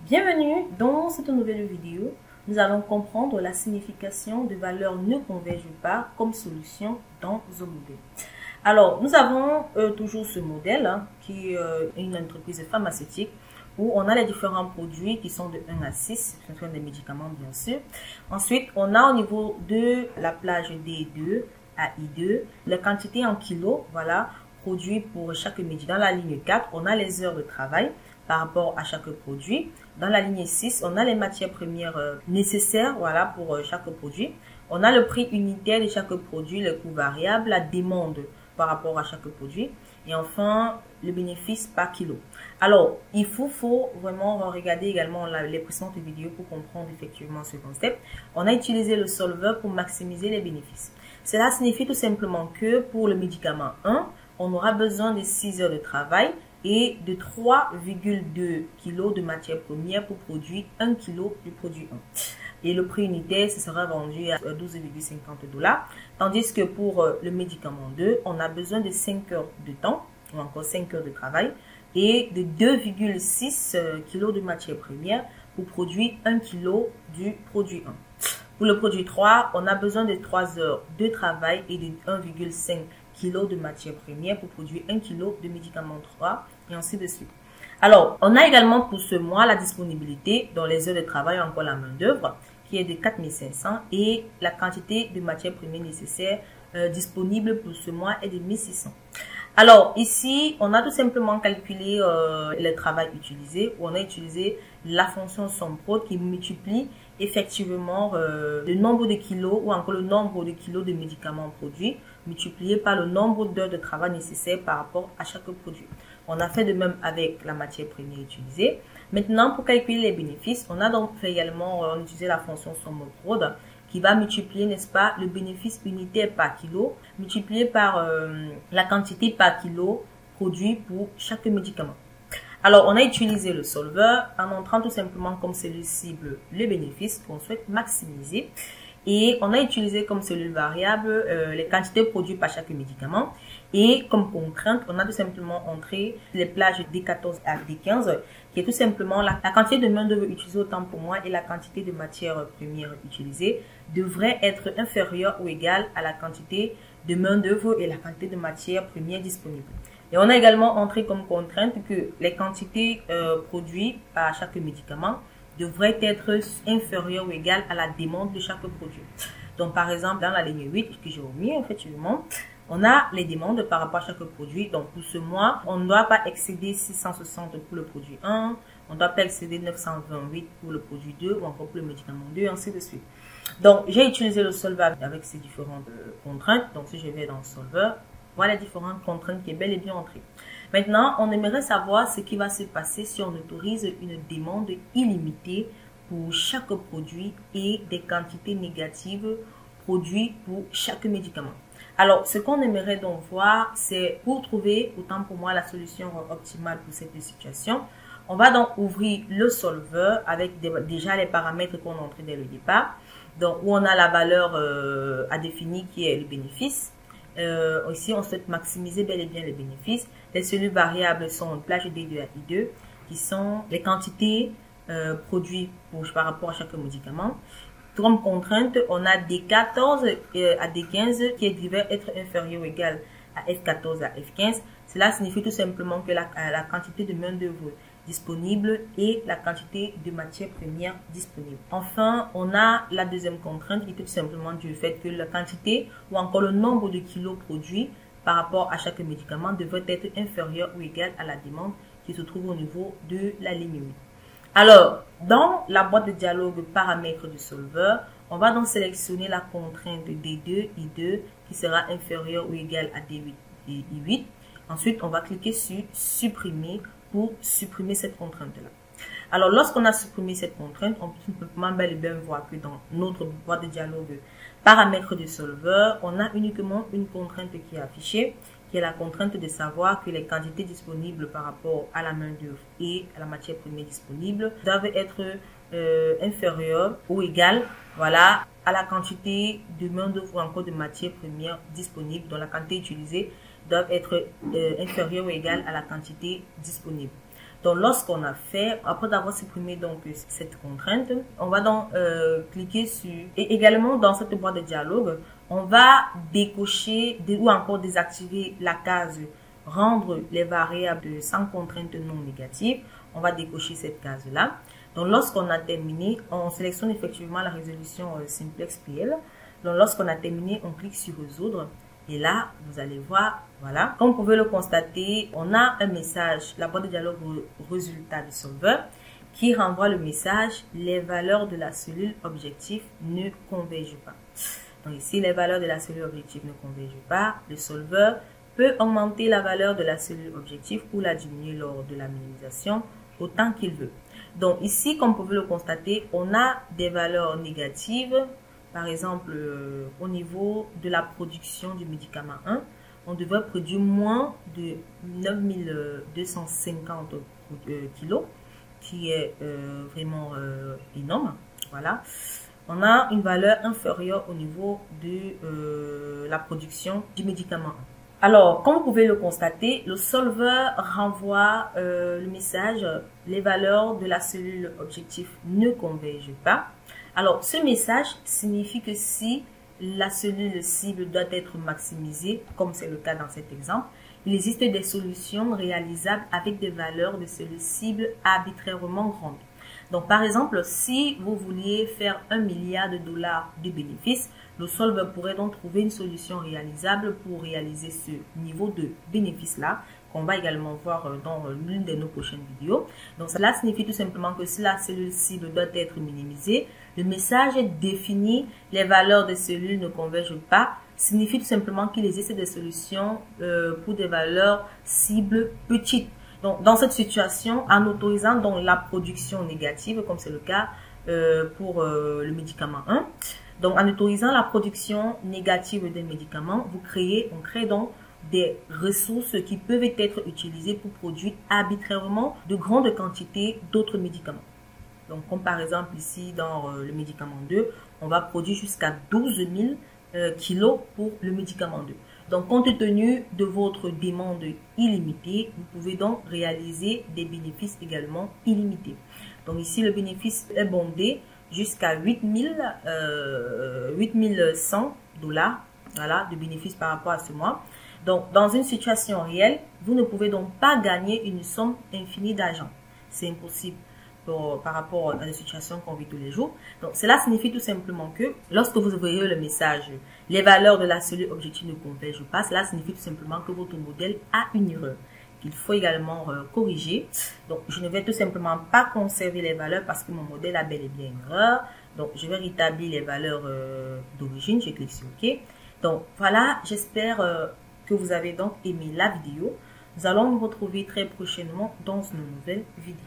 Bienvenue dans cette nouvelle vidéo. Nous allons comprendre la signification de valeur ne converge pas comme solution dans un modèle. Alors, nous avons toujours ce modèle qui est une entreprise pharmaceutique où on a les différents produits qui sont de 1 à 6, ce sont des médicaments bien sûr. Ensuite, on a au niveau de la plage D2 à I2, la quantité en kilos, voilà, produits pour chaque médicament. Dans la ligne 4, on a les heures de travail par rapport à chaque produit. Dans la ligne 6, on a les matières premières nécessaires, voilà, pour chaque produit. On a le prix unitaire de chaque produit, le coût variable, la demande par rapport à chaque produit. Et enfin, le bénéfice par kilo. Alors, il faut vraiment regarder également les précédentes vidéos pour comprendre effectivement ce concept. On a utilisé le solver pour maximiser les bénéfices. Cela signifie tout simplement que pour le médicament 1, on aura besoin de 6 heures de travail et de 3,2 kg de matière première pour produire 1 kg du produit 1. Et le prix unitaire, ce sera vendu à 12,50 $. Tandis que pour le médicament 2, on a besoin de 5 heures de temps, ou encore 5 heures de travail, et de 2,6 kg de matière première pour produire 1 kg du produit 1. Pour le produit 3, on a besoin de 3 heures de travail et de 1,5 kg de matière première pour produire 1 kg de médicament 3 et ainsi de suite. Alors, on a également pour ce mois la disponibilité dans les heures de travail, encore la main d'œuvre qui est de 4500 et la quantité de matière première nécessaire disponible pour ce mois est de 1600. Alors, ici, on a tout simplement calculé le travail utilisé, où on a utilisé la fonction SUMPROD qui multiplie effectivement le nombre de kilos ou encore le nombre de kilos de médicaments produits multiplié par le nombre d'heures de travail nécessaires par rapport à chaque produit. On a fait de même avec la matière première utilisée. Maintenant, pour calculer les bénéfices, on a donc fait également utilisé la fonction SUMPROD qui va multiplier, n'est-ce pas, le bénéfice unitaire par kilo, multiplié par la quantité par kilo produit pour chaque médicament. Alors, on a utilisé le solver en entrant tout simplement comme cellule cible le bénéfice qu'on souhaite maximiser. Et on a utilisé comme cellule variable les quantités produites par chaque médicament. Et comme contrainte, on a tout simplement entré les plages D14 à D15, qui est tout simplement la quantité de main-d'œuvre utilisée autant pour moi et la quantité de matière première utilisée devrait être inférieure ou égale à la quantité de main-d'œuvre et la quantité de matière première disponible. Et on a également entré comme contrainte que les quantités produites par chaque médicament devrait être inférieur ou égal à la demande de chaque produit. Donc, par exemple, dans la ligne 8 que j'ai omis, effectivement, on a les demandes par rapport à chaque produit. Donc, pour ce mois, on ne doit pas excéder 660 pour le produit 1, on ne doit pas excéder 928 pour le produit 2 ou encore pour le médicament 2, ainsi de suite. Donc, j'ai utilisé le solver avec ces différentes contraintes. Donc, si je vais dans le solver, voilà les différentes contraintes qui est bel et bien entrées. Maintenant, on aimerait savoir ce qui va se passer si on autorise une demande illimitée pour chaque produit et des quantités négatives produites pour chaque médicament. Alors, ce qu'on aimerait donc voir, c'est pour trouver, autant pour moi, la solution optimale pour cette situation, on va donc ouvrir le solver avec déjà les paramètres qu'on a entrés dès le départ. Donc, où on a la valeur à définir qui est le bénéfice. Ici, on souhaite maximiser bel et bien les bénéfices. Les cellules variables sont plage D2 à I2, qui sont les quantités produites par rapport à chaque médicament. Comme contrainte, on a D14 à D15 qui devrait être inférieur ou égal à F14 à F15. Cela signifie tout simplement que la quantité de main-d'œuvre disponible et la quantité de matière première disponible. Enfin, on a la deuxième contrainte qui est tout simplement du fait que la quantité ou encore le nombre de kilos produits par rapport à chaque médicament devrait être inférieur ou égal à la demande qui se trouve au niveau de la ligne 8. Alors, dans la boîte de dialogue paramètres du solver, on va donc sélectionner la contrainte D2, I2 qui sera inférieure ou égale à D8 et I8. Ensuite, on va cliquer sur supprimer pour supprimer cette contrainte-là. Alors, lorsqu'on a supprimé cette contrainte, on peut simplement bel et bien voir que dans notre boîte de dialogue paramètres du solver, on a uniquement une contrainte qui est affichée, qui est la contrainte de savoir que les quantités disponibles par rapport à la main-d'œuvre et à la matière première disponible doivent être inférieures ou égales, voilà, à la quantité de main-d'œuvre ou encore de matière première disponible, dont la quantité utilisée doit être inférieure ou égale à la quantité disponible. Donc, lorsqu'on a fait, après d'avoir supprimé donc cette contrainte, on va donc cliquer sur, et également dans cette boîte de dialogue, on va décocher ou encore désactiver la case rendre les variables sans contrainte non négative. On va décocher cette case-là. Donc, lorsqu'on a terminé, on sélectionne effectivement la résolution Simplex PL. Donc, lorsqu'on a terminé, on clique sur résoudre. Et là, vous allez voir, voilà. Comme vous pouvez le constater, on a un message, la boîte de dialogue résultat du solver, qui renvoie le message, les valeurs de la cellule objectif ne convergent pas. Donc ici, les valeurs de la cellule objectif ne convergent pas. Le solver peut augmenter la valeur de la cellule objectif ou la diminuer lors de la minimisation autant qu'il veut. Donc ici, comme vous pouvez le constater, on a des valeurs négatives. Par exemple, au niveau de la production du médicament 1, on devrait produire moins de 9250 kilos, qui est vraiment énorme. Voilà. On a une valeur inférieure au niveau de la production du médicament 1. Alors, comme vous pouvez le constater, le solver renvoie le message « Les valeurs de la cellule objectif ne convergent pas ». Alors, ce message signifie que si la cellule cible doit être maximisée, comme c'est le cas dans cet exemple, il existe des solutions réalisables avec des valeurs de cellules cible arbitrairement grandes. Donc, par exemple, si vous vouliez faire $1 milliard de bénéfices, le solver pourrait donc trouver une solution réalisable pour réaliser ce niveau de bénéfice-là, qu'on va également voir dans l'une de nos prochaines vidéos. Donc, cela signifie tout simplement que si la cellule cible doit être minimisée, le message définit les valeurs des cellules ne convergent pas, signifie tout simplement qu'il existe des solutions pour des valeurs cibles petites. Donc, dans cette situation, en autorisant donc la production négative, comme c'est le cas pour le médicament 1, donc en autorisant la production négative des médicaments, on crée donc des ressources qui peuvent être utilisées pour produire arbitrairement de grandes quantités d'autres médicaments. Donc, comme par exemple ici dans le médicament 2, on va produire jusqu'à 12 000 kilos pour le médicament 2. Donc, compte tenu de votre demande illimitée, vous pouvez donc réaliser des bénéfices également illimités. Donc, ici, le bénéfice est bondé jusqu'à 8100 $, voilà, de bénéfices par rapport à ce mois. Donc, dans une situation réelle, vous ne pouvez donc pas gagner une somme infinie d'argent. C'est impossible par rapport à la situation qu'on vit tous les jours. Donc, cela signifie tout simplement que lorsque vous verrez le message « Les valeurs de la cellule objectif ne convergent pas », cela signifie tout simplement que votre modèle a une erreur qu'il faut également corriger. Donc, je ne vais tout simplement pas conserver les valeurs parce que mon modèle a bel et bien une erreur. Donc, je vais rétablir les valeurs d'origine. Je clique sur OK. Donc, voilà, j'espère que vous avez donc aimé la vidéo. Nous allons nous retrouver très prochainement dans une nouvelle vidéo.